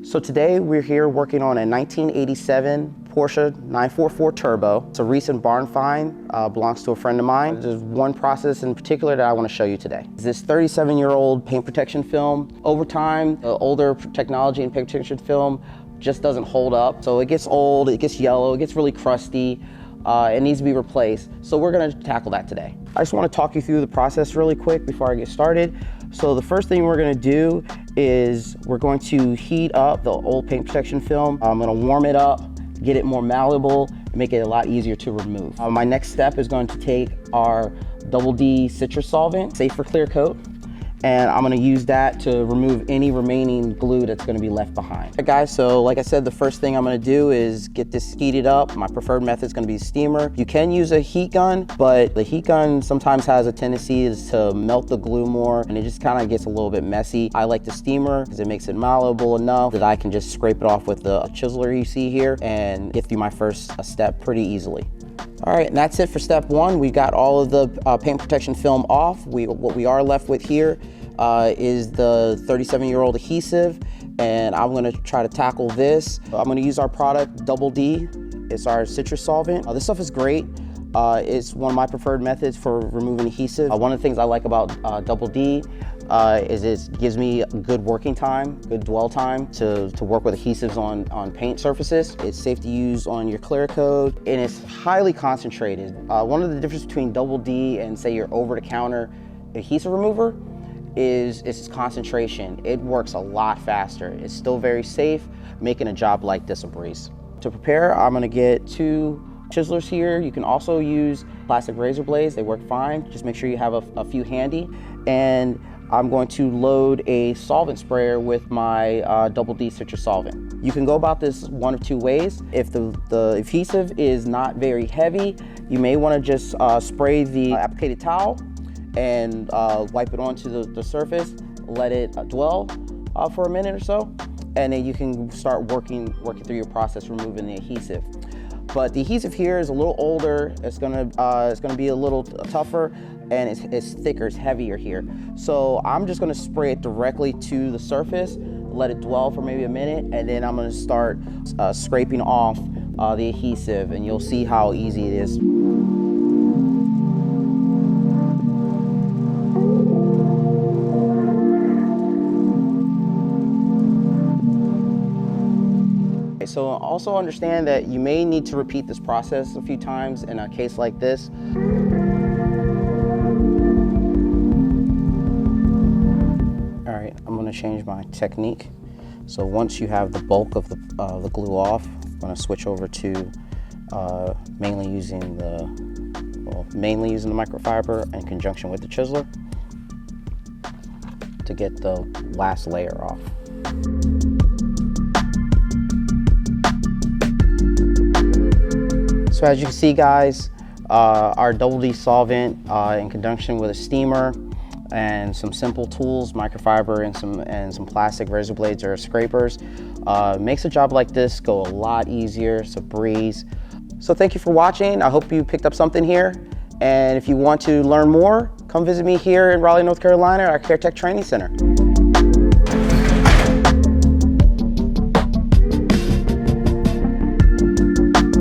So today we're here working on a 1987 Porsche 944 Turbo. It's a recent barn find, belongs to a friend of mine. There's one process in particular that I want to show you today. This 37-year-old paint protection film. Over time, the older technology in paint protection film just doesn't hold up. So it gets old, it gets yellow, it gets really crusty. It needs to be replaced. So we're gonna tackle that today. I just wanna talk you through the process really quick before I get started. So the first thing we're gonna do is we're going to heat up the old paint protection film. I'm gonna warm it up, get it more malleable, and make it a lot easier to remove. My next step is going to take our Double D citrus solvent, safe for clear coat, and I'm gonna use that to remove any remaining glue that's gonna be left behind. All right, guys, so like I said, the first thing I'm gonna do is get this heated up. My preferred method is gonna be steamer. You can use a heat gun, but the heat gun sometimes has a tendency to melt the glue more, and it just kind of gets a little bit messy. I like the steamer because it makes it malleable enough that I can just scrape it off with the chiseler you see here and get through my first step pretty easily. All right, and that's it for step one. We got all of the paint protection film off. What we are left with here is the 37-year-old adhesive, and I'm gonna try to tackle this. I'm gonna use our product, Double D. It's our citrus solvent. This stuff is great. It's one of my preferred methods for removing adhesive. One of the things I like about Double D is it gives me good working time, good dwell time to work with adhesives on paint surfaces. It's safe to use on your clear coat, and it's highly concentrated. One of the differences between Double D and say your over-the-counter adhesive remover is its concentration. It works a lot faster. It's still very safe, making a job like this a breeze. To prepare, I'm gonna get 2 chiselers here. You can also use plastic razor blades. They work fine. Just make sure you have a few handy. And I'm going to load a solvent sprayer with my Double D citrus solvent. You can go about this one of 2 ways. If the adhesive is not very heavy, you may wanna just spray the applicated towel and wipe it onto the surface, let it dwell for a minute or so, and then you can start working through your process removing the adhesive. But the adhesive here is a little older. It's gonna be a little tougher, and it's thicker, it's heavier here. So I'm just gonna spray it directly to the surface, let it dwell for maybe a minute, and then I'm gonna start scraping off the adhesive, and you'll see how easy it is. So also understand that you may need to repeat this process a few times in a case like this. All right, I'm gonna change my technique. So once you have the bulk of the glue off, I'm gonna switch over to mainly using the microfiber in conjunction with the chiseler to get the last layer off. So as you can see, guys, our Double D solvent in conjunction with a steamer and some simple tools, microfiber and some plastic razor blades or scrapers, makes a job like this go a lot easier. It's a breeze. So thank you for watching. I hope you picked up something here. And if you want to learn more, come visit me here in Raleigh, North Carolina at our CareTech Training Center.